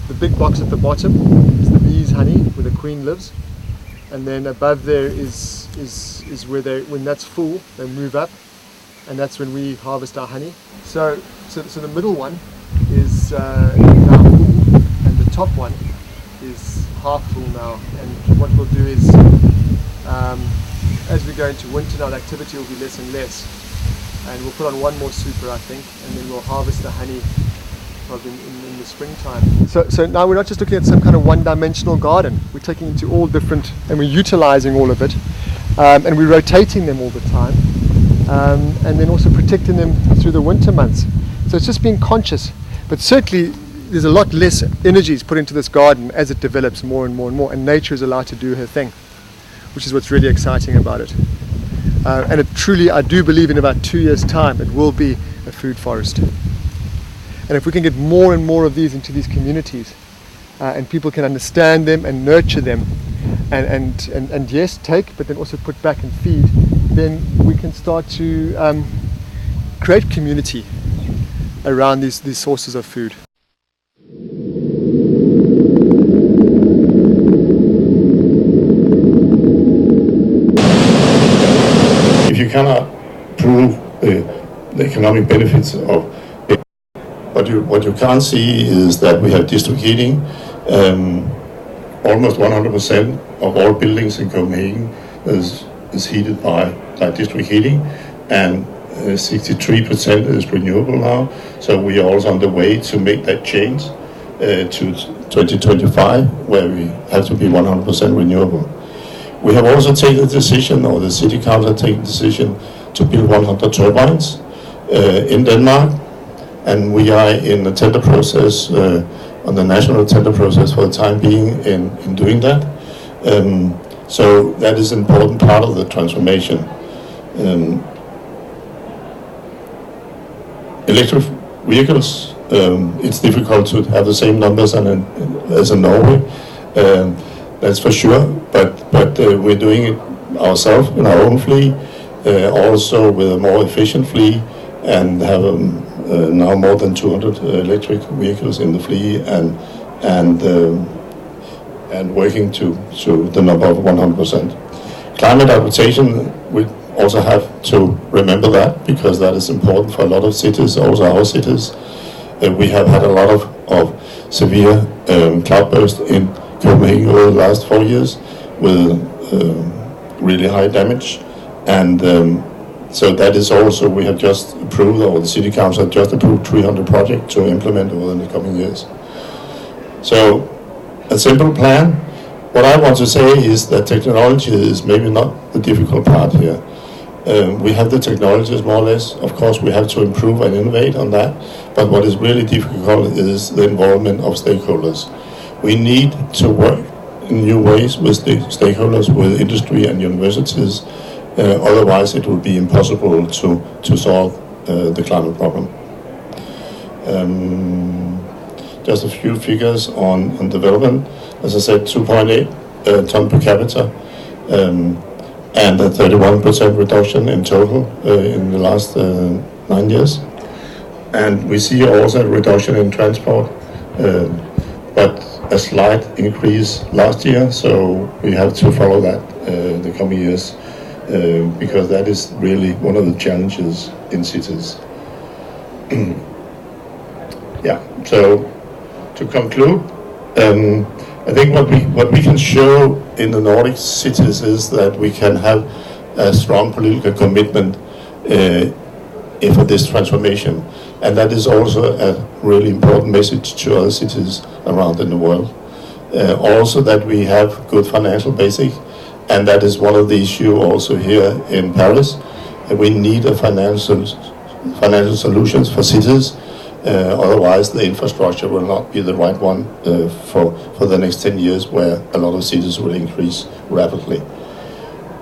the big box at the bottom is the bees' honey, where the queen lives, and then above there is where when that's full, they move up, and that's when we harvest our honey. So the middle one is now full, and the top one is half full now. And what we'll do is, as we go into winter now, the activity will be less and less, and we'll put on one more super, I think, and then we'll harvest the honey probably in the springtime. So now we're not just looking at some kind of one-dimensional garden. We're taking it to all different, and we're utilizing all of it, and we're rotating them all the time, and then also protecting them through the winter months. So it's just being conscious, but certainly there's a lot less energy is put into this garden as it develops more and more and more, and nature is allowed to do her thing, which is what's really exciting about it. And it truly, I do believe in about 2 years' time, it will be a food forest. And if we can get more and more of these into these communities, and people can understand them and nurture them, and yes, take, but then also put back and feed, then we can start to create community around these sources of food. If you cannot prove the economic benefits of it, what you can't see is that we have district heating. Almost 100% of all buildings in Copenhagen is heated by district heating, and 63% is renewable now. So we are also on the way to make that change to 2025, where we have to be 100% renewable. We have also taken the decision, or the city council has taken the decision, to build 100 turbines in Denmark, and we are in the tender process, on the national tender process for the time being in doing that. So that is an important part of the transformation. Electric vehicles, it's difficult to have the same numbers as in Norway. That's for sure, but we're doing it ourselves in our own fleet, also with a more efficient fleet, and have now more than 200 electric vehicles in the fleet, and working to the number of 100%. Climate adaptation, we also have to remember that, because that is important for a lot of cities, also our cities. We have had a lot of severe cloudbursts in Copenhagen over the last 4 years with really high damage, and so that is also, we have just approved, or the city council have just approved 300 projects to implement over the coming years. So a simple plan. What I want to say is that technology is maybe not the difficult part here. We have the technologies more or less. Of course, we have to improve and innovate on that, but what is really difficult is the involvement of stakeholders. We need to work in new ways with the stakeholders, with industry and universities. Otherwise, it will be impossible to solve the climate problem. Just a few figures on development. As I said, 2.8 ton per capita, and a 31% reduction in total in the last 9 years. And we see also a reduction in transport, but a slight increase last year, so we have to follow that the coming years, because that is really one of the challenges in cities. Yeah, so to conclude, I think what we can show in the Nordic cities is that we can have a strong political commitment for this transformation, and that is also a really important message to other cities around in the world. Also that we have good financial basic, and that is one of the issues also here in Paris. We need a financial solutions for cities. Otherwise, the infrastructure will not be the right one for the next 10 years, where a lot of cities will increase rapidly.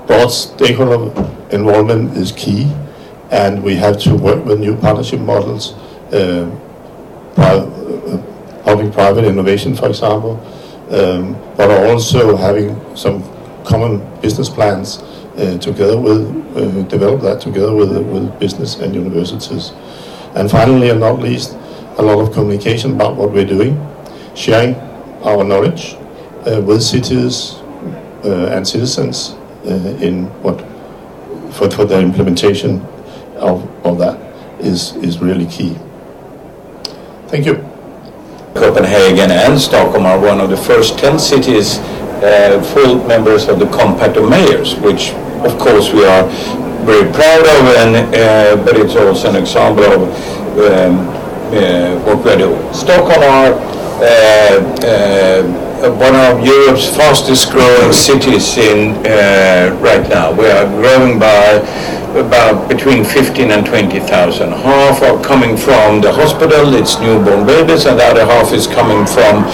Broad stakeholder involvement is key, and we have to work with new partnership models, public-private innovation, for example, but also having some common business plans together with, develop that together with business and universities. And finally, and not least, a lot of communication about what we're doing. sharing our knowledge with cities and citizens in what for the implementation of that is really key. Thank you. Copenhagen and Stockholm are one of the first 10 cities full members of the Compact of Mayors, which of course we are very proud of, and but it's also an example of what we're doing. Stockholm are one of Europe's fastest growing cities in right now. We are growing by about between 15 and 20,000. Half are coming from the hospital, it's newborn babies, and the other half is coming from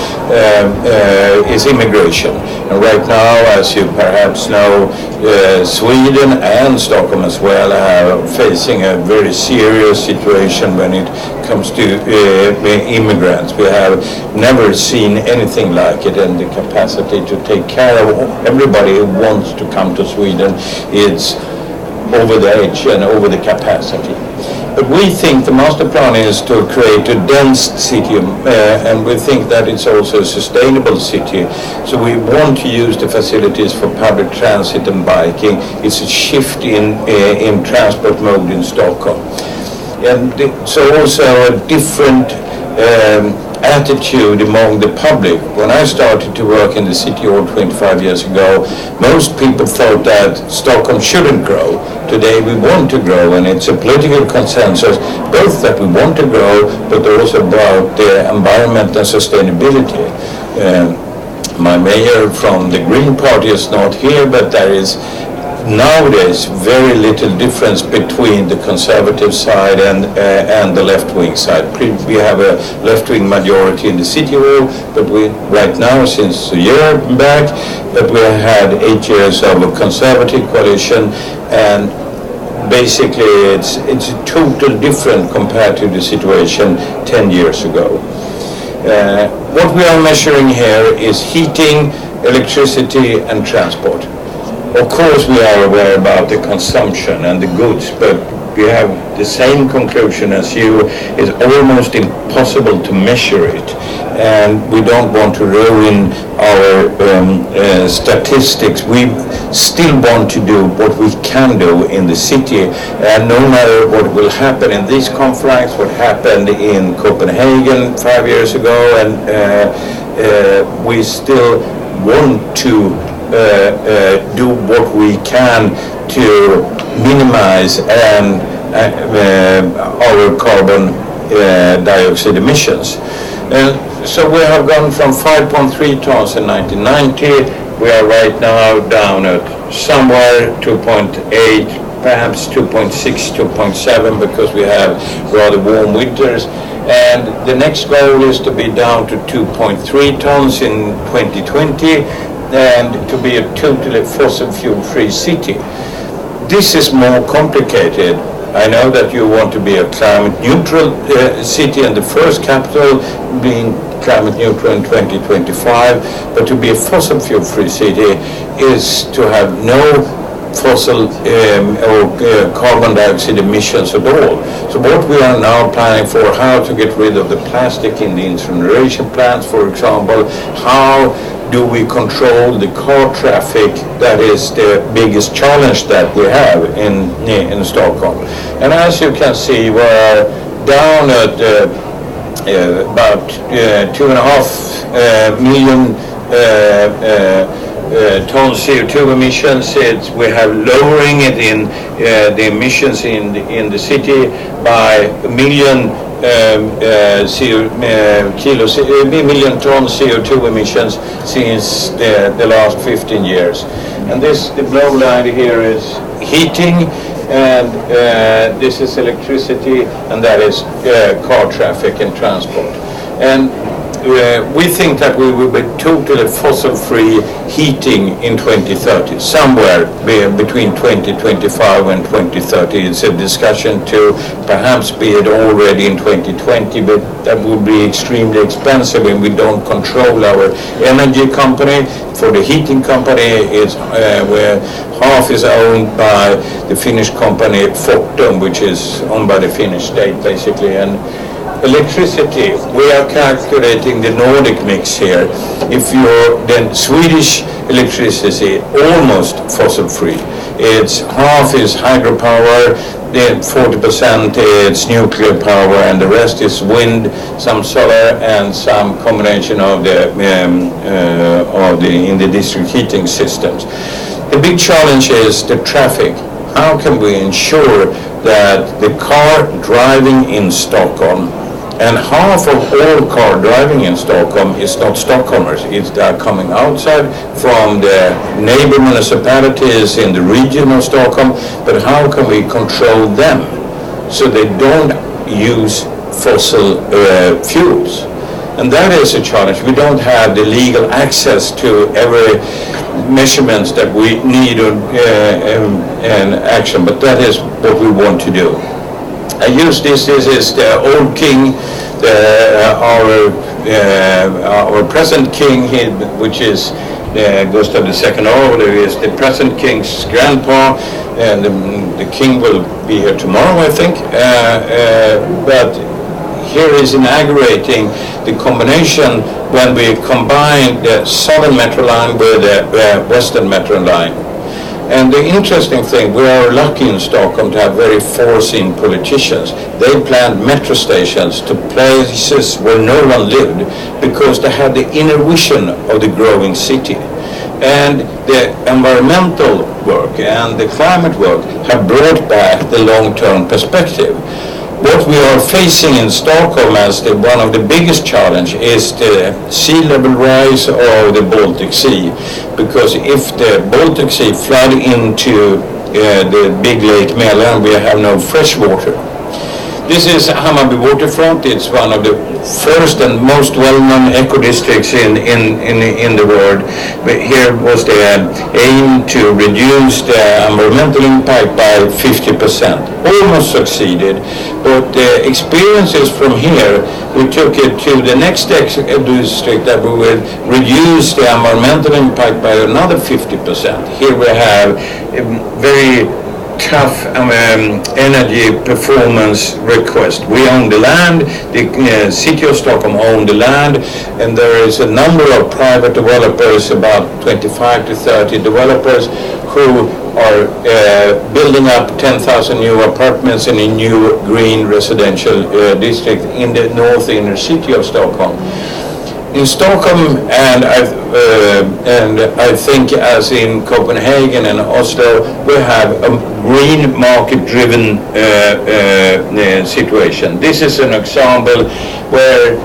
is immigration. And right now, as you perhaps know, Sweden and Stockholm as well are facing a very serious situation when it comes to immigrants. We have never seen anything like it, and the capacity to take care of everybody who wants to come to Sweden, it's over the edge and over the capacity. But we think the master plan is to create a dense city, and we think that it's also a sustainable city. So we want to use the facilities for public transit and biking. It's a shift in transport mode in Stockholm. And so also a different attitude among the public. When I started to work in the city hall 25 years ago, most people thought that Stockholm shouldn't grow. Today we want to grow, and it's a political consensus both that we want to grow, but also about the environment and sustainability. My mayor from the Green Party is not here, but there is nowadays very little difference between the conservative side and the left-wing side. We have a left-wing majority in the city hall, but we right now, since a year back, that we have had 8 years of a conservative coalition, and basically it's totally different compared to the situation 10 years ago. What we are measuring here is heating, electricity and transport. Of course we are aware about the consumption and the goods, but we have the same conclusion as you. It's almost impossible to measure it, and we don't want to ruin our statistics. We still want to do what we can do in the city, and no matter what will happen in this conference, what happened in Copenhagen 5 years ago, and we still want to do what we can to minimize our carbon dioxide emissions. So we have gone from 5.3 tons in 1990. We are right now down at somewhere 2.8, perhaps 2.6, 2.7, because we have rather warm winters. And the next goal is to be down to 2.3 tons in 2020. And to be a totally fossil fuel-free city. This is more complicated. I know that you want to be a climate neutral city, and the first capital being climate neutral in 2025, but to be a fossil fuel-free city is to have no fossil or carbon dioxide emissions at all. So what we are now planning for, how to get rid of the plastic in the incineration plants, for example, how do we control the car traffic? That is the biggest challenge that we have in Stockholm. And as you can see, we're down at about 2.5 million tons CO2 emissions. We have lowering it in the emissions in the city by a million million tons CO2 emissions since the last 15 years. And the blue line here is heating, and this is electricity, and that is car traffic and transport. And we think that we will be totally fossil-free heating in 2030, somewhere between 2025 and 2030. It's a discussion to perhaps be it already in 2020, but that would be extremely expensive, and we don't control our energy company. For the heating company, it's where half is owned by the Finnish company Fortum, which is owned by the Finnish state basically, and electricity, we are calculating the Nordic mix here. If then Swedish electricity, almost fossil-free. It's half is hydropower, then 40% is nuclear power, and the rest is wind, some solar, and some combination of the in the district heating systems. The big challenge is the traffic. How can we ensure that the car driving in Stockholm, and half of all car driving in Stockholm is not Stockholmers, it's they're coming outside from the neighbor municipalities in the region of Stockholm, but how can we control them so they don't use fossil fuels? And that is a challenge. We don't have the legal access to every measurements that we need and action, but that is what we want to do. I use this is the old king, our present king, which is Gustav II Adolf, is the present king's grandpa, and the king will be here tomorrow, I think, but here is inaugurating the combination when we combine the southern metro line with the western metro line. And the interesting thing, we are lucky in Stockholm to have very foreseen politicians. They planned metro stations to places where no one lived because they had the inner vision of the growing city. And the environmental work and the climate work have brought back the long-term perspective. What we are facing in Stockholm as one of the biggest challenge is the sea level rise of the Baltic Sea, because if the Baltic Sea flood into the big lake Mälaren, we have no fresh water. This is Hammarby waterfront. It's one of the first and most well-known eco-districts in the world. But here was the aim to reduce the environmental impact by 50%. Almost succeeded, but the experiences from here, we took it to the next district that we will reduce the environmental impact by another 50%. Here we have very tough energy performance request. We own the land, the city of Stockholm own the land, and there is a number of private developers, about 25 to 30 developers, who are building up 10,000 new apartments in a new green residential district in the north inner city of Stockholm. In Stockholm, and I think as in Copenhagen and Oslo, we have a green market-driven situation. This is an example where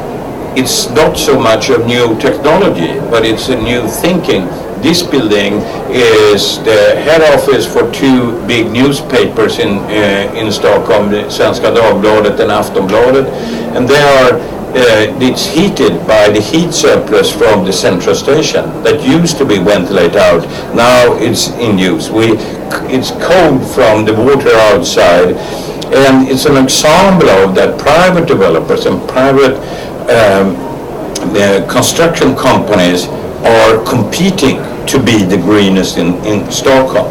it's not so much of new technology, but it's a new thinking. This building is the head office for two big newspapers in Stockholm, Svenska Dagbladet and Aftonbladet, and they are it's heated by the heat surplus from the central station that used to be ventilated out. Now it's in use. It's cold from the water outside, and it's an example of that private developers and private construction companies are competing to be the greenest in Stockholm.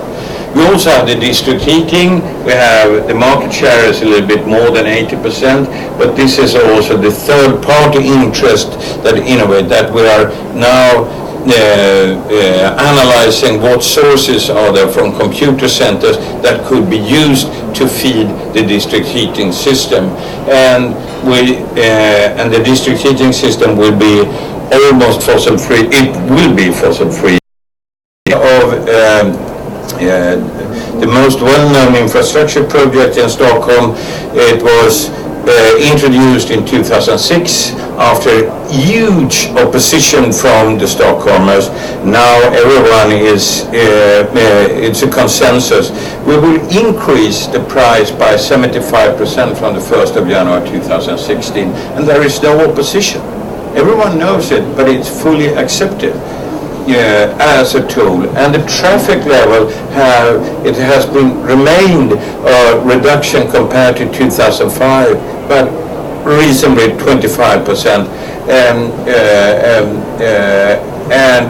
We also have the district heating. We have the market share is a little bit more than 80%, but this is also the third party interest that innovate, that we are now analyzing what sources are there from computer centers that could be used to feed the district heating system, and the district heating system will be almost fossil free. It will be fossil free. The most well-known infrastructure project in Stockholm, it was introduced in 2006 after huge opposition from the Stockholmers. Now everyone is, it's a consensus. We will increase the price by 75% from the 1st of January 2016, and there is no opposition. Everyone knows it, but it's fully accepted as a tool. And the traffic level, it has been remained reduction compared to 2005, but reasonably 25%. And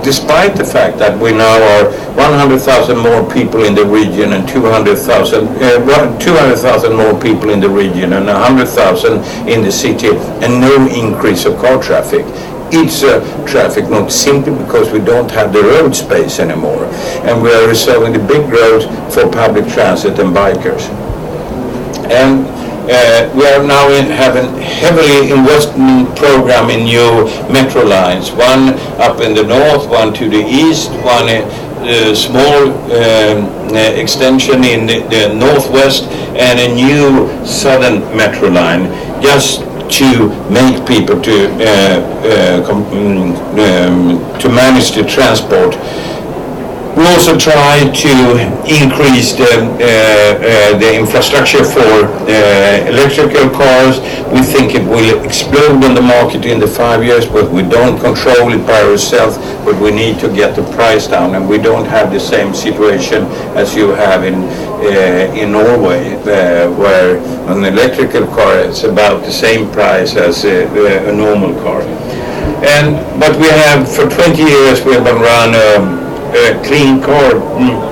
despite the fact that we now are 100,000 more people in the region and 200,000 more people in the region and 100,000 in the city, and no increase of car traffic. It's traffic not simply because we don't have the road space anymore, and we are reserving the big roads for public transit and bikers. And we are now having heavily investment program in new metro lines, one up in the north, one to the east, one small extension in the northwest, and a new southern metro line, just to make people to manage the transport. We also try to increase the infrastructure for electrical cars. We think it will explode on the market in the 5 years, but we don't control it by ourselves, but we need to get the price down, and we don't have the same situation as you have in Norway, where an electrical car is about the same price as a normal car. But we have, for 20 years, we have been run a clean car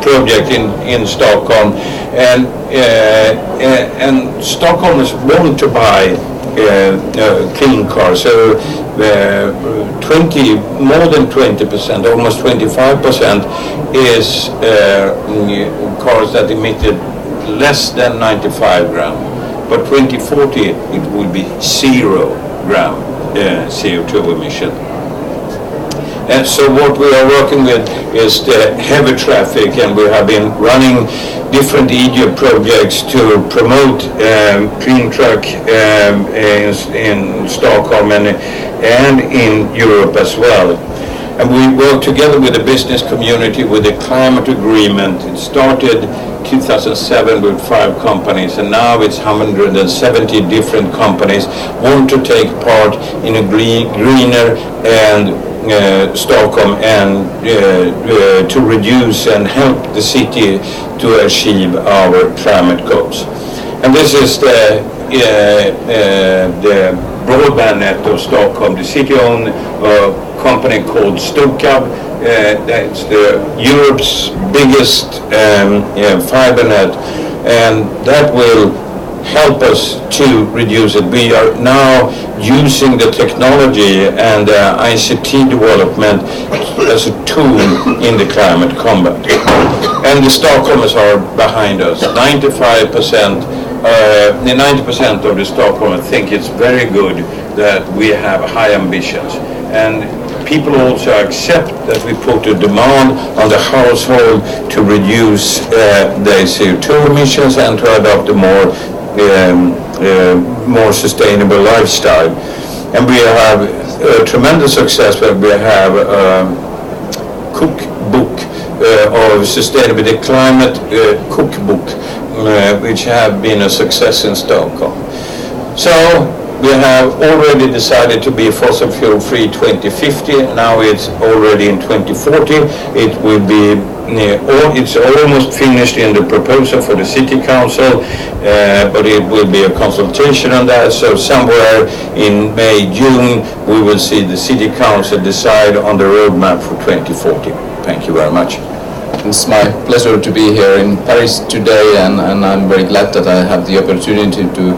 project in Stockholm, and Stockholmers want to buy clean cars. So more than 20%, almost 25% is cars that emitted less than 95 gram. But 2040 it will be 0 gram CO2 emission. And so what we are working with is the heavy traffic, and we have been running different EU projects to promote clean truck in Stockholm and in Europe as well. And we work together with the business community with the climate agreement. It started 2007 with 5 companies, and now it's 170 different companies want to take part in a greener and Stockholm, and to reduce and help the city to achieve our climate goals. And this is the broadband net of Stockholm, the city-owned company called Stokab. That's Europe's biggest fiber net, and that will help us to reduce it. We are now using the technology and ICT development as a tool in the climate combat. And the Stockholmers are behind us. 90% of the Stockholmers think it's very good that we have high ambitions. And people also accept that we put a demand on the household to reduce their CO2 emissions and to adopt a more sustainable lifestyle. And we have tremendous success where we have a cookbook of sustainability, climate cookbook, which have been a success in Stockholm. So we have already decided to be fossil fuel free 2050. Now it's already in 2040. It will be it's almost finished in the proposal for the city council, but it will be a consultation on that. So somewhere in May, June, we will see the city council decide on the roadmap for 2040. Thank you very much. It's my pleasure to be here in Paris today, and I'm very glad that I have the opportunity to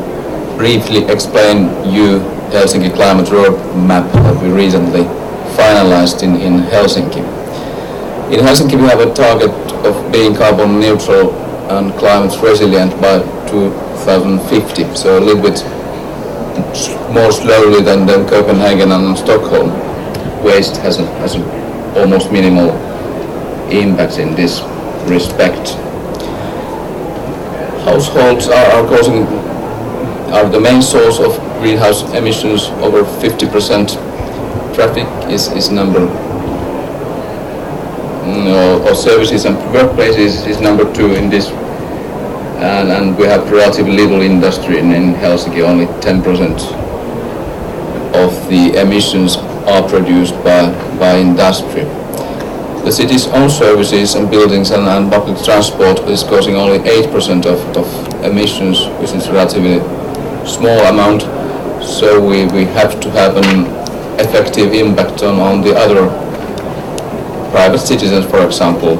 briefly explain you Helsinki climate roadmap that we recently finalized in Helsinki. In Helsinki we have a target of being carbon neutral and climate resilient by 2050, so a little bit more slowly than Copenhagen and Stockholm. Waste has an almost minimal impact in this respect. Households are the main source of greenhouse emissions. Over 50%. Traffic is number, or services and workplaces is number 2 in this, and we have relatively little industry in Helsinki. Only 10% of the emissions are produced by industry. The city's own services and buildings and public transport is causing only 8% of emissions, which is relatively small amount. So we have to have an effective impact on the other private citizens, for example.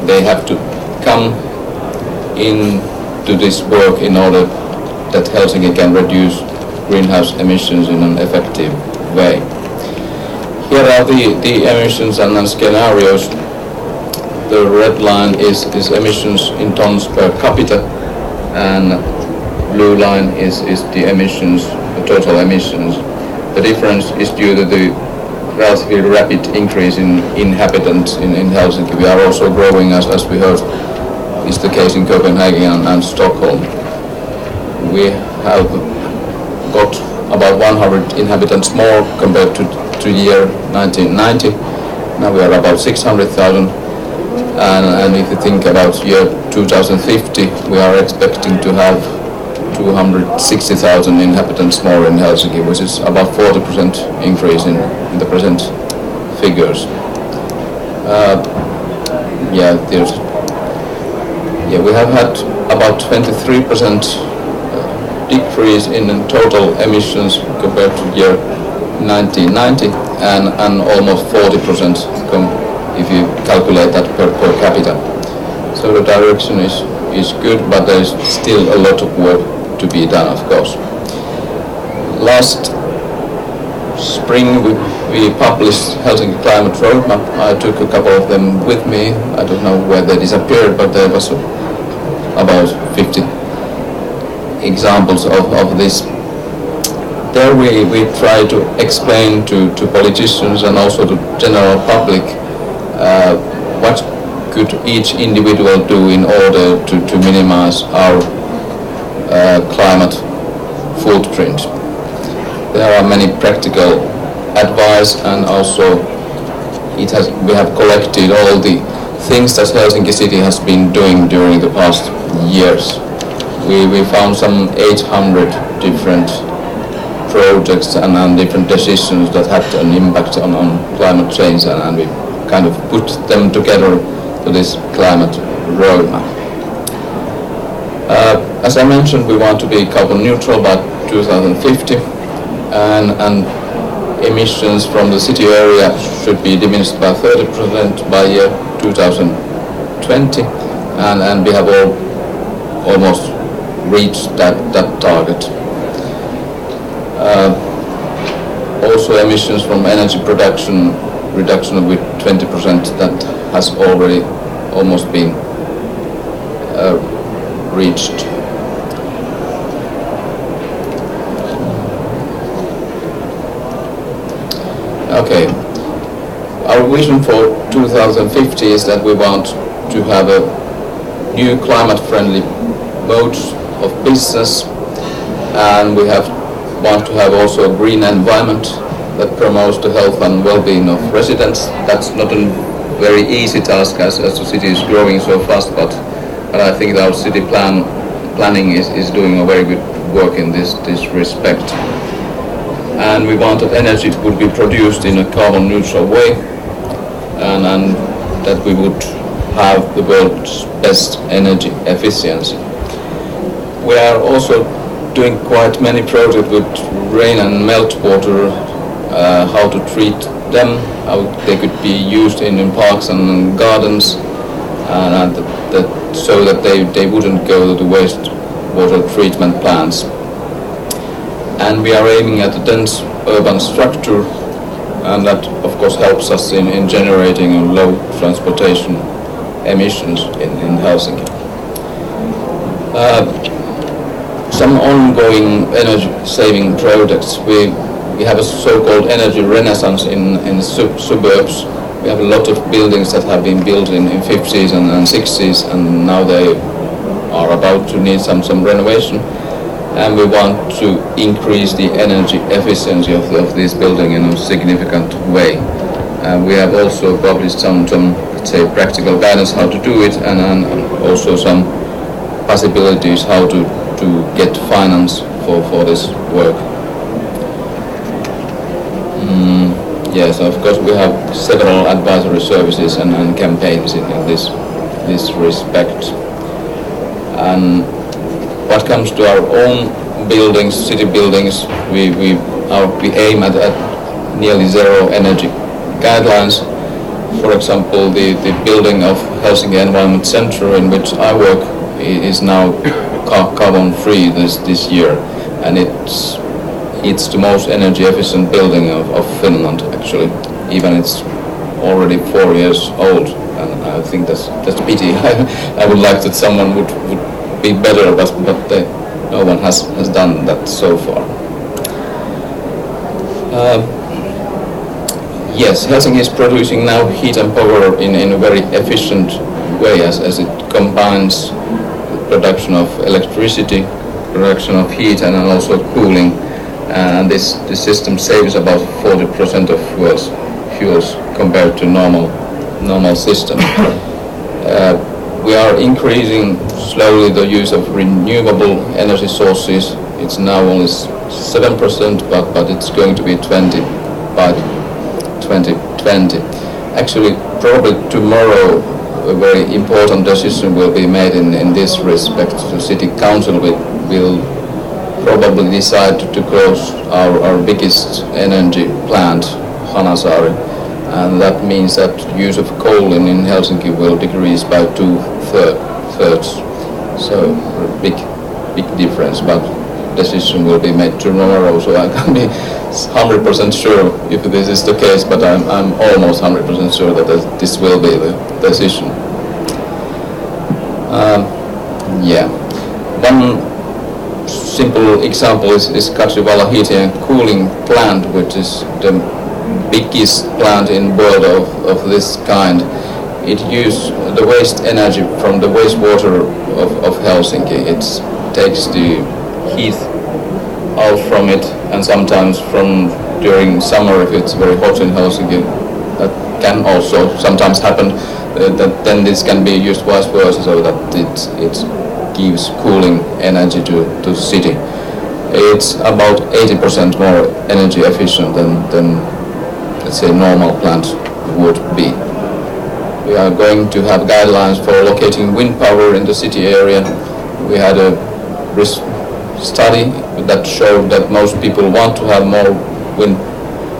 They have to come into this work in order that Helsinki can reduce greenhouse emissions in an effective way. Here are the emissions and scenarios. The red line is emissions in tons per capita, and blue line is the emissions, the total emissions. The difference is due to the relatively rapid increase in inhabitants in Helsinki. We are also growing, as we heard, is the case in Copenhagen and Stockholm. We have got about 100 inhabitants more compared to year 1990. Now we are about 600,000. And if you think about year 2050, we are expecting to have 260,000 inhabitants more in Helsinki, which is about 40% increase in the present figures. We have had about 23% decrease in total emissions compared to year 1990, and almost 40% if you calculate that per capita. So the direction is good, but there is still a lot of work to be done, of course. Last spring we published Helsinki Climate Roadmap. I took a couple of them with me. I don't know where they disappeared, but there was about 50 examples of this. There we try to explain to politicians and also to general public what could each individual do in order to minimize our climate footprint. There are many practical advice, and also we have collected all the things that Helsinki City has been doing during the past years. We found some 800 different projects and different decisions that had an impact on climate change, and we kind of put them together to this climate roadmap. As I mentioned, we want to be carbon neutral by 2050, and emissions from the city area should be diminished by 30% by year 2020, and we have almost reached that target. Also emissions from energy production reduction with 20%, that has already almost been reached. Okay, our vision for 2050 is that we want to have a new climate-friendly modes of business, and we want to have also a green environment that promotes the health and well-being of residents. That's not a very easy task as the city is growing so fast, but I think that our city planning is doing a very good work in this respect. And we want that energy would be produced in a carbon neutral way, and that we would have the world's best energy efficiency. We are also doing quite many projects with rain and meltwater, how to treat them, how they could be used in parks and gardens, and so that they wouldn't go to the wastewater treatment plants. And we are aiming at a dense urban structure, and that of course helps us in generating low transportation emissions in Helsinki. Some ongoing energy saving projects. We have a so-called energy renaissance in suburbs. We have a lot of buildings that have been built in 50s and 60s, and now they are about to need some renovation. And we want to increase the energy efficiency of this building in a significant way. We have also published some let's say, practical guidance how to do it, and also some possibilities how to get finance for this work. Yes, of course we have several advisory services and campaigns in this respect. And what comes to our own buildings, city buildings, we aim at nearly zero energy guidelines. For example, the building of Helsinki Environment Center, in which I work, is now carbon free this year, and it's the most energy efficient building of Finland actually, even it's already 4 years old, and I think that's a pity. I would like that someone would be better, but no one has done that so far. Yes, Helsinki is producing now heat and power in a very efficient way as it combines production of electricity, production of heat, and also cooling. And this system saves about 40% of fuels compared to normal system. We are increasing slowly the use of renewable energy sources. It's now only 7%, but it's going to be 20 by 2020. Actually, probably tomorrow a very important decision will be made in this respect. The city council will probably decide to close our biggest energy plant, Hanasaari, and that means that use of coal in Helsinki will decrease by 2/3. So a big difference, but decision will be made tomorrow, so I can't be 100% sure if this is the case, but I'm almost 100% sure that this will be the decision. Yeah. One simple example is Katrivala heating and cooling plant, which is the biggest plant in the world of this kind. It uses the waste energy from the wastewater of Helsinki. It takes the heat out from it, and sometimes during summer, if it's very hot in Helsinki, that can also sometimes happen. That then this can be used vice versa, so that it gives cooling energy to the city. It's about 80% more energy efficient than let's say normal plant would be. We are going to have guidelines for locating wind power in the city area. We had a study that showed that most people want to have more wind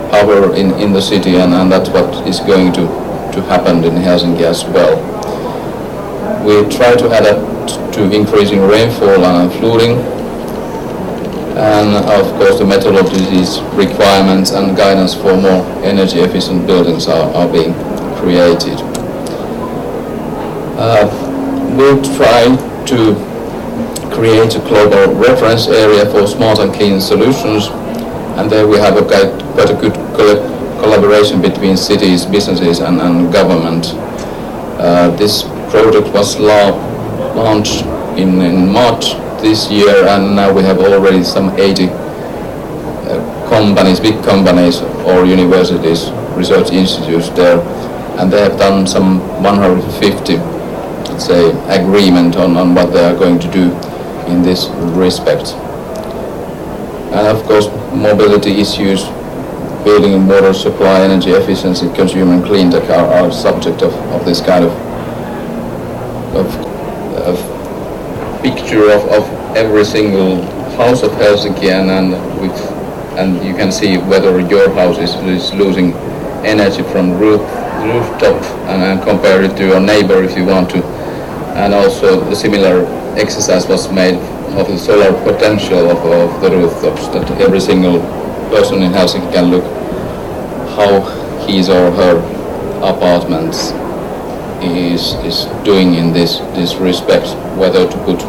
power in the city, and that's what is going to happen in Helsinki as well. We try to adapt to increasing rainfall and flooding, and of course the methodologies, requirements and guidance for more energy efficient buildings are being created. We'll try to create a global reference area for smart and clean solutions, and there we have quite a good collaboration between cities, businesses and government. This project was launched in March this year, and now we have already some 80 companies, big companies or universities, research institutes there, and they have done some 150, let's say, agreement on what they are going to do in this respect. And of course, mobility issues, building and water supply, energy efficiency, consumer and clean tech are subject of this kind of picture of every single house of Helsinki, and you can see whether your house is losing energy from rooftop and compare it to your neighbor if you want to. And also the similar exercise was made of the solar potential of the rooftops, that every single person in Helsinki can look how his or her apartments is doing in this respect, whether to put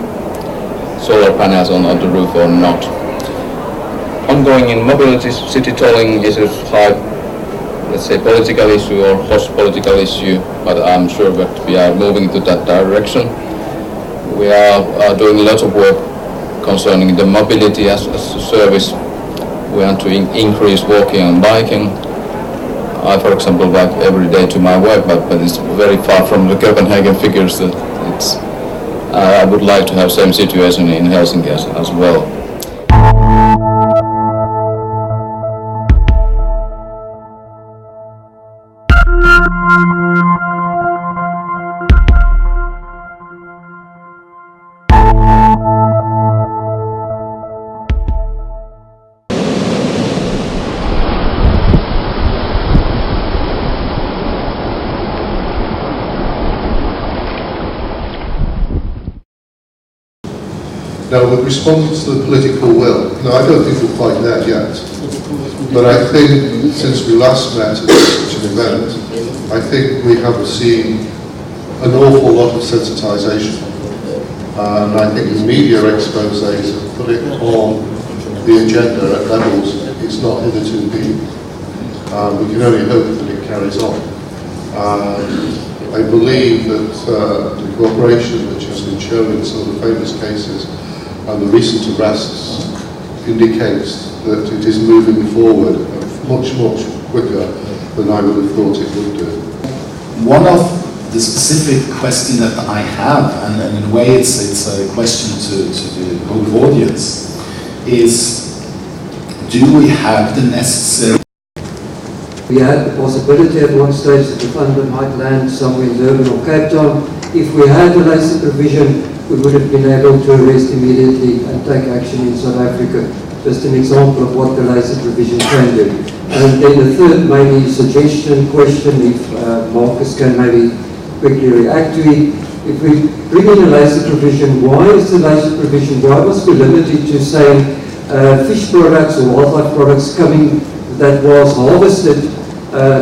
solar panels on the roof or not. Ongoing in mobility, city tolling is a high, let's say, political issue or hot political issue, but I'm sure that we are moving to that direction. We are doing a lot of work concerning the mobility as a service. We want to increase walking and biking. I, for example, bike every day to my work, but it's very far from the Copenhagen figures that it's. I would like to have same situation in Helsinki as well. Now, with response to the political will, no, I don't think we're quite there yet. But I think since we last met at such an event, I think we have seen an awful lot of sensitisation. And I think the media exposés have put it on the agenda at levels it's not hitherto been. We can only hope that it carries on. I believe that the cooperation which has been shown in some of the famous cases and the recent arrests indicates that it is moving forward much, much quicker than I would have thought it would do. One of the specific question that I have, and in a way it's a question to the whole audience, is do we have the necessary... We had the possibility at one stage that the funder might land somewhere in Durban or Cape Town. If we had the LACER provision, we would have been able to arrest immediately and take action in South Africa. Just an example of what the LACER provision can do. And then the third maybe suggestion, question, if Marcus can maybe quickly react to it. If we bring in a LACER provision, why is the LACER provision, why must we limit it to saying fish products or wildlife products coming that was harvested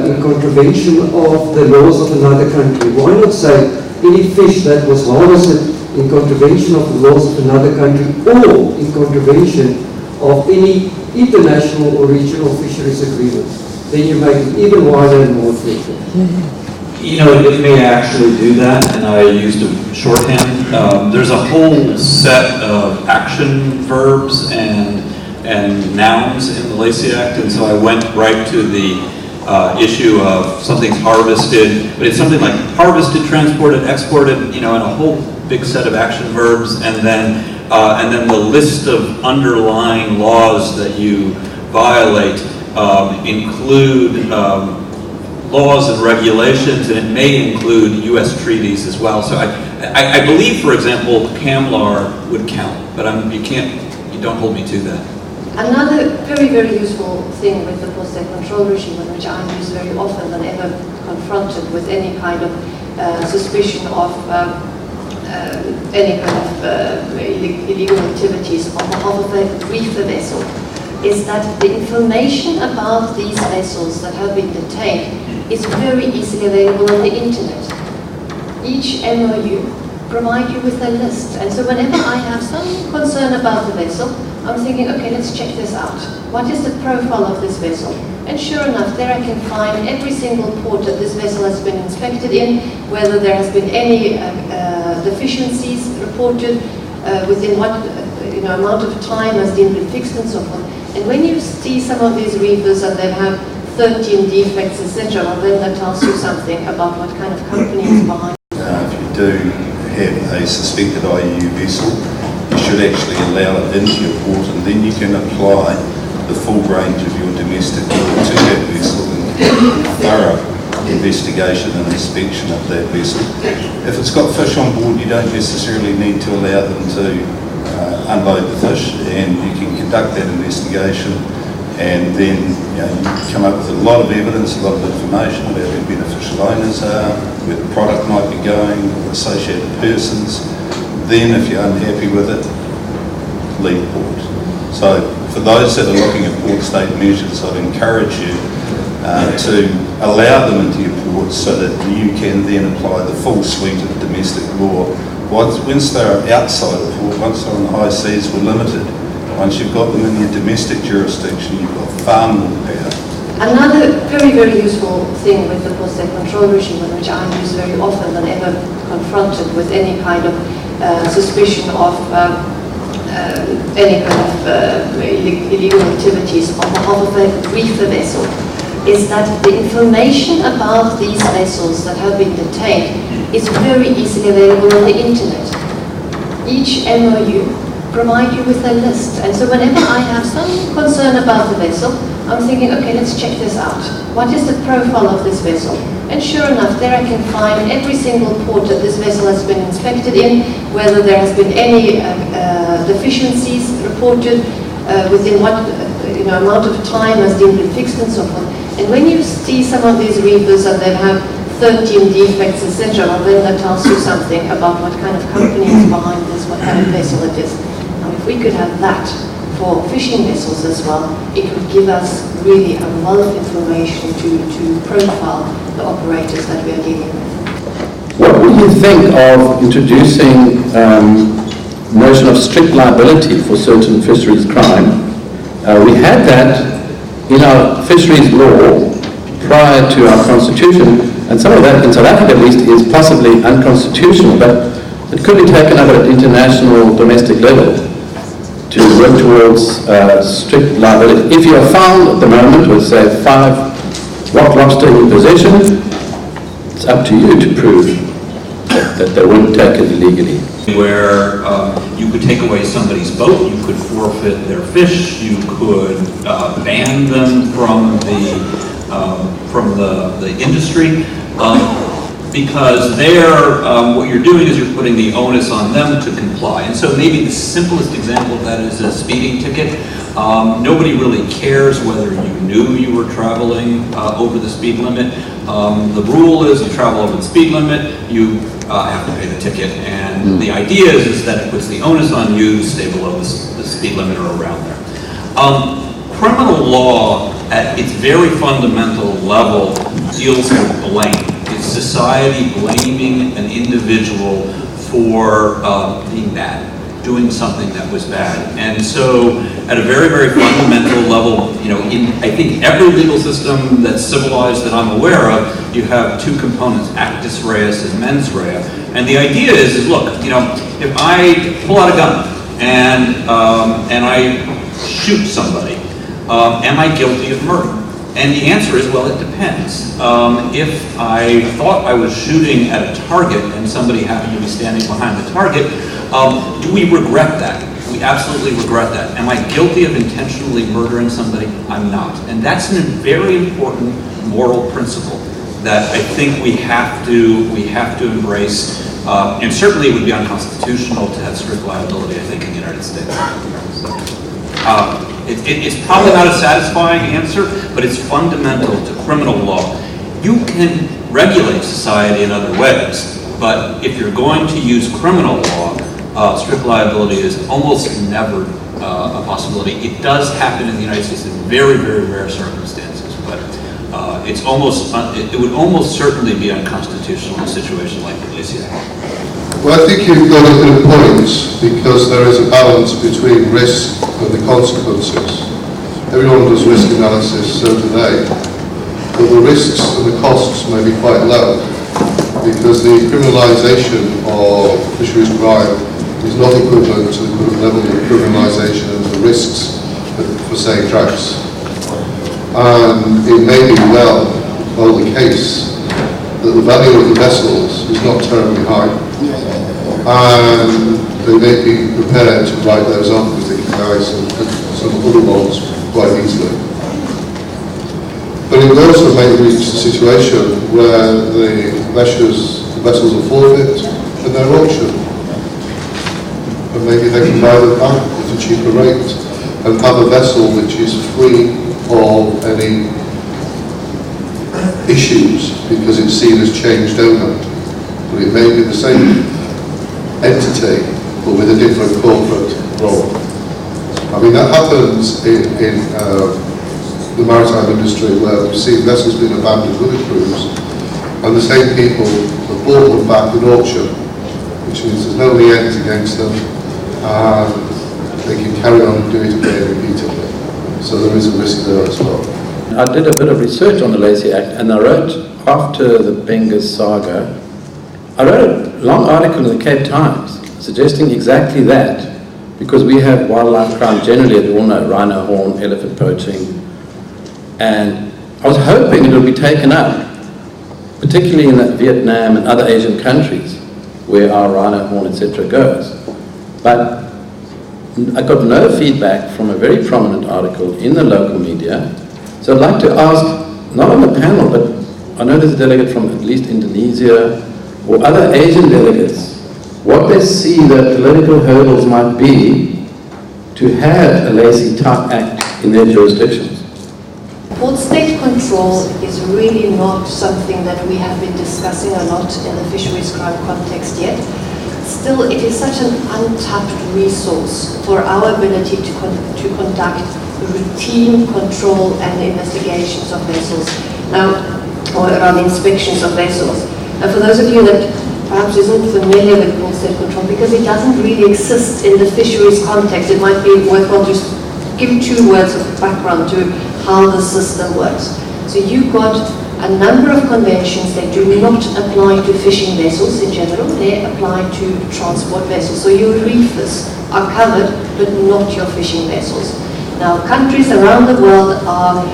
in contravention of the laws of another country? Why not say any fish that was harvested in contravention of the laws of another country or in contravention of any international or regional fisheries agreements? Then you make it even wider and more effective. You know, it may actually do that, and I used a shorthand. There's a whole set of action verbs and nouns in the Lacey Act, and so I went right to the issue of something's harvested, but it's something like harvested, transported, exported, you know, and a whole big set of action verbs, and then the list of underlying laws that you violate include laws and regulations, and it may include U.S. treaties as well. So I believe, for example, CAMLAR would count, but you don't hold me to that. Another very, very useful thing with the post-state control regime, which I use very often whenever confronted with any kind of suspicion of any kind of illegal activities on behalf of a reefer vessel, is that the information about these vessels that have been detained is very easily available on the internet. Each MOU provides you with a list, and so whenever I have some concern about the vessel, I'm thinking, okay, let's check this out. What is the profile of this vessel? And sure enough, there I can find every single port that this vessel has been inspected in, whether there has been any deficiencies reported, within what amount of time has been fixed and so forth. And when you see some of these reefers and they have 13 defects, etc., well, then that tells you something about what kind of company is behind. If you do have a suspected IUU vessel, you should actually allow it into your port, and then you can apply the full range of your domestic law to that vessel and thorough investigation and inspection of that vessel. If it's got fish on board, you don't necessarily need to allow them to unload the fish, and you can conduct that investigation, and then you come up with a lot of evidence, a lot of information about who beneficial owners are, where the product might be going, associated persons. Then if you're unhappy with it, leave port. So for those that are looking at port state measures, I'd encourage you to allow them into your ports so that you can then apply the full suite of domestic law. Once they're outside the port, once they're on the high seas, we're limited. Once you've got them in your domestic jurisdiction, you've got far more power. Another very, very useful thing with the post-state control regime, which I use very often whenever confronted with any kind of suspicion of any kind of illegal activities on behalf of a reefer vessel, is that the information about these vessels that have been detained is very easily available on the internet. Each MOU provides you with a list, and so whenever I have some concern about the vessel, I'm thinking, okay, let's check this out. What is the profile of this vessel? And sure enough, there I can find every single port that this vessel has been inspected in, whether there has been any deficiencies reported, within what amount of time has been fixed and so forth. And when you see some of these reefers and they have 13 defects, etc., well, then that tells you something about what kind of company is behind this, what kind of vessel it is. if we could have that for fishing vessels as well, it would give us really a wealth of information to profile the operators that we are dealing with. What would you think of introducing notion of strict liability for certain fisheries crime? We had that in our fisheries law prior to our constitution, and some of that, in South Africa at least, is possibly unconstitutional, but it could be taken up at international, domestic level to work towards strict liability. If you are found at the moment with, say, 5 rock lobster in your possession, it's up to you to prove that they weren't taken illegally. Where you could take away somebody's boat, you could forfeit their fish, you could ban them from the industry, because what you're doing is you're putting the onus on them to comply. And so maybe the simplest example of that is a speeding ticket. Nobody really cares whether you knew you were traveling over the speed limit. The rule is you travel over the speed limit, you have to pay the ticket. And the idea is that it puts the onus on you to stay below the speed limit or around there. Criminal law, at its very fundamental level, deals with blame. It's society blaming an individual for being bad, doing something that was bad. And so at a very, very fundamental level, I think every legal system that's civilized that I'm aware of, you have 2 components, actus reus and mens rea. And the idea is look, if I pull out a gun and I shoot somebody, am I guilty of murder? And the answer is, well, it depends. If I thought I was shooting at a target and somebody happened to be standing behind the target, do we regret that? We absolutely regret that. Am I guilty of intentionally murdering somebody? I'm not. And that's a very important moral principle that I think we have to embrace. And certainly it would be unconstitutional to have strict liability, I think, in the United States. It's probably not a satisfying answer, but it's fundamental to criminal law. You can regulate society in other ways, but if you're going to use criminal law, strict liability is almost never a possibility. It does happen in the United States in very, very rare circumstances, but it would almost certainly be unconstitutional in a situation like Malaysia. Well, I think you've got a good point, because there is a balance between risk and the consequences. Everyone does risk analysis, so do they. But the risks and the costs may be quite low, because the criminalisation of fisheries crime is not equivalent to the level of criminalisation of the risks for say, drugs. And it may be well the case that the value of the vessels is not terribly high, and they may be prepared to write those off with the guys and some other ones quite easily. But it also may reach a situation where the vessels are forfeit and they're auctioned, and maybe they can buy them back at a cheaper rate and have a vessel which is free of any issues because it's seen as changed owner. But it may be the same entity but with a different corporate role. I mean, that happens in the maritime industry, where we've seen vessels being abandoned with a cruise and the same people have bought them back at auction, which means there's no liens against them and they can carry on and do it again repeatedly. So there is a risk there as well. I did a bit of research on the Lacey Act, and I wrote, after the Benga saga, I wrote a long article in the Cape Times suggesting exactly that, because we have wildlife crime generally, as we all know, rhino horn, elephant poaching, and I was hoping it would be taken up, particularly in Vietnam and other Asian countries where our rhino horn, etc. goes. But I got no feedback from a very prominent article in the local media. So I'd like to ask, not on the panel, but I know there's a delegate from at least Indonesia or other Asian delegates, what they see the political hurdles might be to have a Lacey type act in their jurisdictions. Port state control is really not something that we have been discussing a lot in the fisheries crime context yet. still it is such an untapped resource for our ability to conduct routine control and investigations of vessels, or around inspections of vessels. And for those of you that perhaps isn't familiar with pool state control, because it doesn't really exist in the fisheries context, it might be worthwhile to give 2 words of background to how the system works. So you've got a number of conventions that do not apply to fishing vessels in general, they apply to transport vessels. So your reefers are covered, but not your fishing vessels. Now, countries around the world are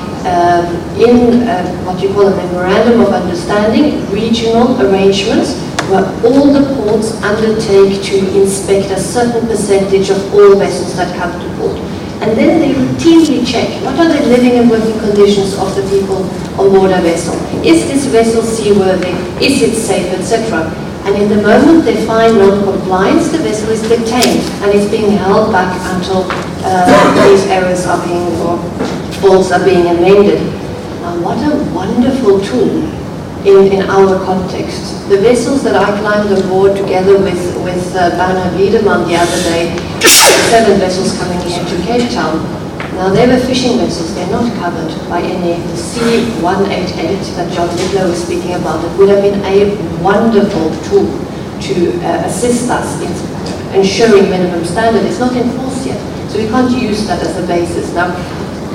in what you call a memorandum of understanding, regional arrangements, where all the ports undertake to inspect a certain percentage of all vessels that come to port. And then they routinely check what are the living and working conditions of the people on board a vessel. Is this vessel seaworthy? Is it safe, etc.? And in the moment they find non-compliance, the vessel is detained and it's being held back until these errors are being, or faults are being amended. Now, what a wonderful tool in our context. The vessels that I climbed aboard together with Bernhard Wiedemann the other day, 7 vessels coming here to Cape Town. Now they were fishing vessels, they're not covered by any C188 that John Lidlow was speaking about. It would have been a wonderful tool to assist us in ensuring minimum standard. It's not enforced yet, so we can't use that as a basis. Now,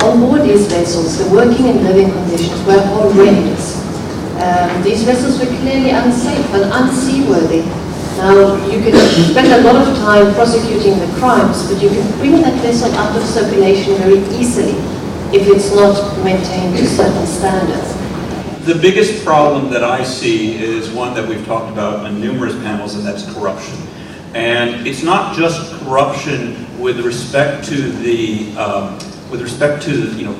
on board these vessels, the working and living conditions were horrendous. These vessels were clearly unsafe and unseaworthy. Now, you can spend a lot of time prosecuting the crimes, but you can bring that vessel out of circulation very easily if it's not maintained to certain standards. The biggest problem that I see is one that we've talked about on numerous panels, and that's corruption. And it's not just corruption with respect to the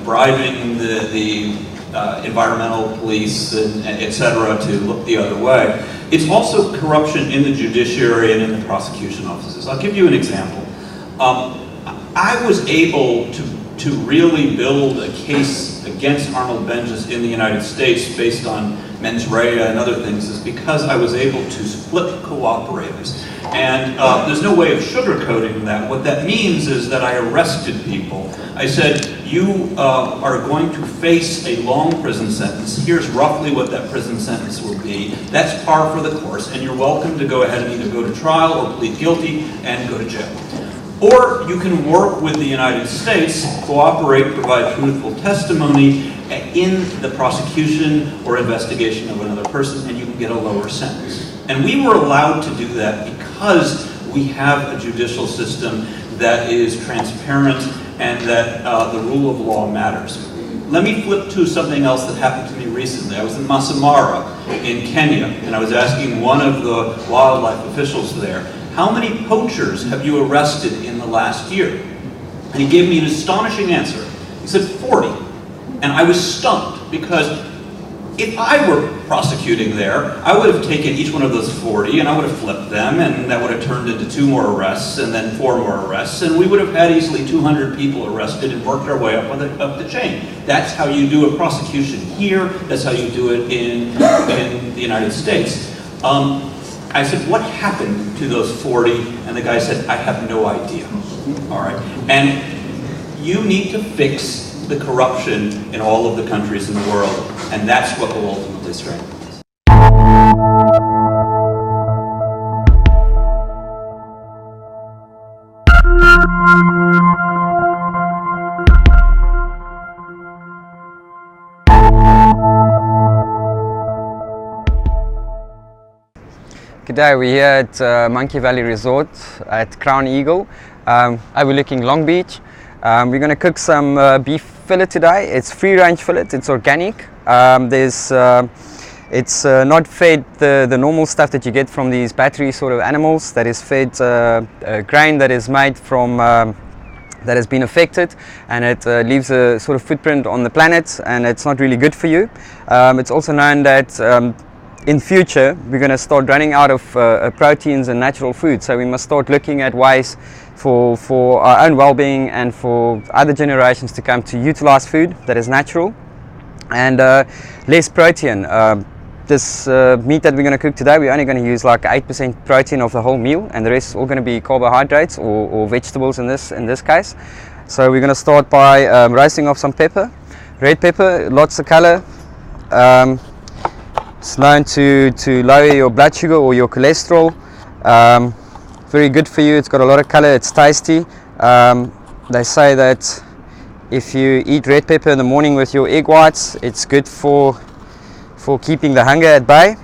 bribing the environmental police and et cetera to look the other way. It's also corruption in the judiciary and in the prosecution offices. I'll give you an example. I was able to really build a case against Arnold Benjes in the United States based on mens rea and other things is because I was able to split cooperators. And there's no way of sugarcoating that. What that means is that I arrested people. I said, you are going to face a long prison sentence. Here's roughly what that prison sentence will be. That's par for the course, and you're welcome to go ahead and either go to trial or plead guilty and go to jail. Or you can work with the United States, cooperate, provide truthful testimony in the prosecution or investigation of another person, and you can get a lower sentence. And we were allowed to do that because we have a judicial system that is transparent and that the rule of law matters. Let me flip to something else that happened to me recently. I was in Masai Mara in Kenya, and I was asking one of the wildlife officials there, how many poachers have you arrested in the last year? And he gave me an astonishing answer. He said 40. And I was stunned because if I were prosecuting there, I would have taken each one of those 40 and I would have flipped them, and that would have turned into 2 more arrests and then 4 more arrests, and we would have had easily 200 people arrested and worked our way up the chain. That's how you do a prosecution here. That's how you do it in the United States. I said, what happened to those 40? And the guy said, I have no idea. All right. And you need to fix the corruption in all of the countries in the world, and that's what will ultimately strengthen us. G'day, we're here at Monkey Valley Resort at Crown Eagle, overlooking Long Beach. We're going to cook some beef fillet today. It's free range fillet, it's organic. It's not fed the normal stuff that you get from these battery sort of animals, that is fed grain that is made from that has been affected, and it leaves a sort of footprint on the planet, and it's not really good for you. It's also known that in future we're going to start running out of proteins and natural food, so we must start looking at ways for our own well-being and for other generations to come to utilize food that is natural and less protein. this meat that we're going to cook today, we're only going to use like 8% protein of the whole meal, and the rest is all going to be carbohydrates or vegetables in this case. So we're going to start by roasting off some pepper. Red pepper, lots of color. It's known to lower your blood sugar or your cholesterol. Very good for you. It's got a lot of color. It's tasty. They say that if you eat red pepper in the morning with your egg whites, it's good for keeping the hunger at bay.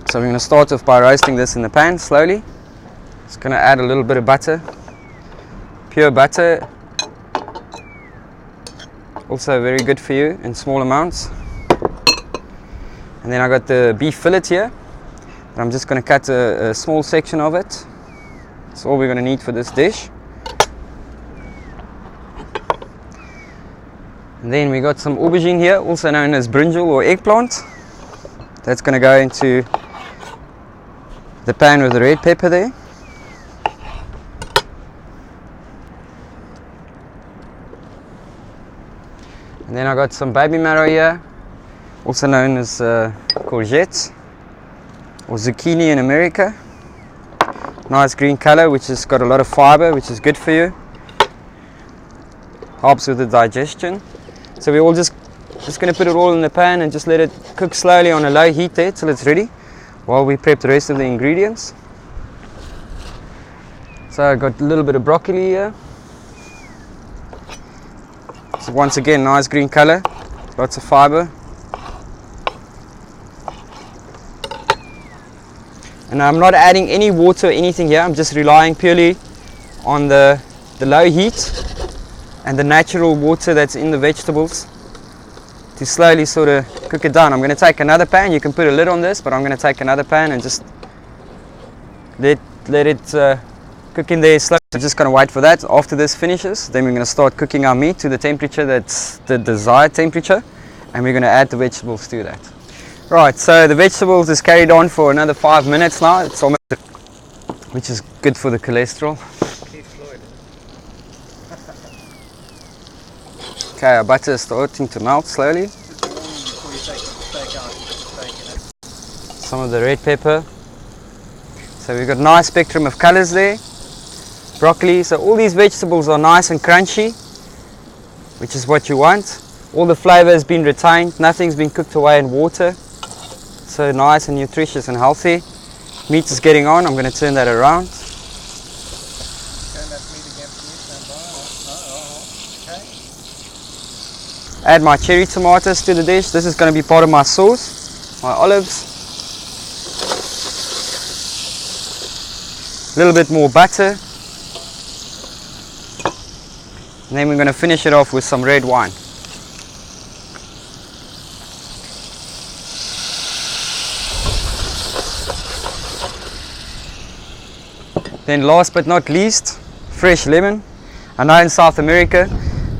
So we're going to start off by roasting this in the pan slowly. Just going to add a little bit of butter, pure butter, also very good for you in small amounts. And then I got the beef fillet here, and I'm just going to cut a small section of it. That's all we're going to need for this dish. And then we got some aubergine here, also known as brinjal or eggplant. That's going to go into the pan with the red pepper there. And then I got some baby marrow here, also known as courgettes or zucchini in America. Nice green color, which has got a lot of fiber, which is good for you. Helps with the digestion. So we're all just going to put it all in the pan and just let it cook slowly on a low heat there till it's ready, while we prep the rest of the ingredients. So I got a little bit of broccoli here. So once again, nice green color, lots of fiber. And I'm not adding any water or anything here. I'm just relying purely on the low heat and the natural water that's in the vegetables to slowly sort of cook it down. I'm going to take another pan. You can put a lid on this, but I'm going to take another pan and just let it cook in there slowly. I'm just going to wait for that. After this finishes, then we're going to start cooking our meat to the temperature that's the desired temperature, and we're going to add the vegetables to that. Right, so the vegetables is carried on for another 5 minutes now. It's almost, which is good for the cholesterol. Okay, our butter is starting to melt slowly. Some of the red pepper. So we've got a nice spectrum of colors there. Broccoli, so all these vegetables are nice and crunchy, which is what you want. All the flavor has been retained, nothing's been cooked away in water. So nice and nutritious and healthy. Meat is getting on, I'm going to turn that around. Add my cherry tomatoes to the dish. This is going to be part of my sauce. My olives. A little bit more butter. And then we're going to finish it off with some red wine. Then last but not least, fresh lemon. I know in South America,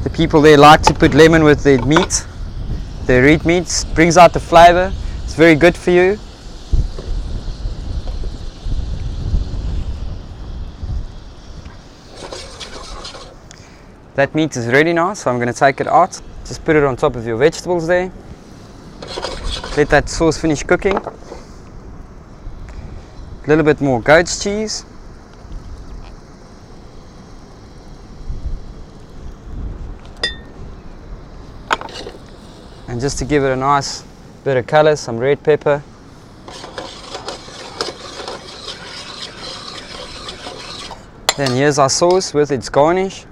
the people there like to put lemon with their meat, their red meats. Brings out the flavor. It's very good for you. That meat is ready now, so I'm going to take it out. Just put it on top of your vegetables there. Let that sauce finish cooking. A little bit more goat's cheese. And just to give it a nice bit of color, some red pepper. Then here's our sauce with its garnish.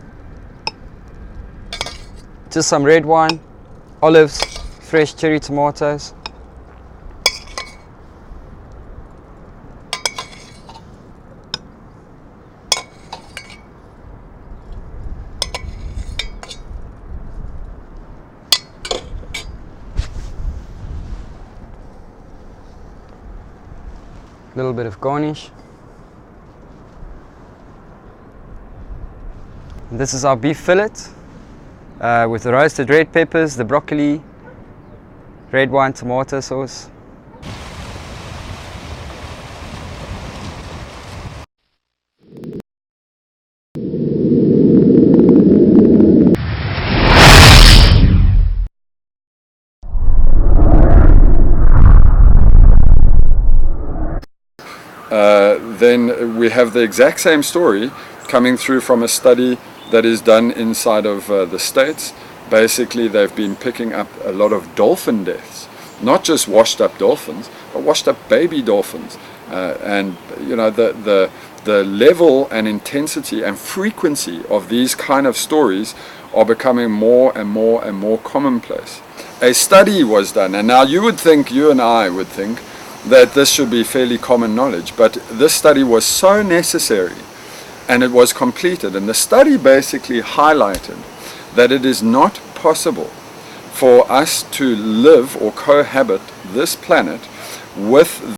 Just some red wine, olives, fresh cherry tomatoes. A little bit of garnish. And this is our beef fillet with the roasted red peppers, the broccoli, red wine tomato sauce. then we have the exact same story coming through from a study that is done inside of the States. Basically, they've been picking up a lot of dolphin deaths, not just washed up dolphins, but washed up baby dolphins. And you know, the level and intensity and frequency of these kind of stories are becoming more and more and more commonplace. A study was done, and now you and I would think that this should be fairly common knowledge, but this study was so necessary, and it was completed, and the study basically highlighted that it is not possible for us to live or cohabit this planet with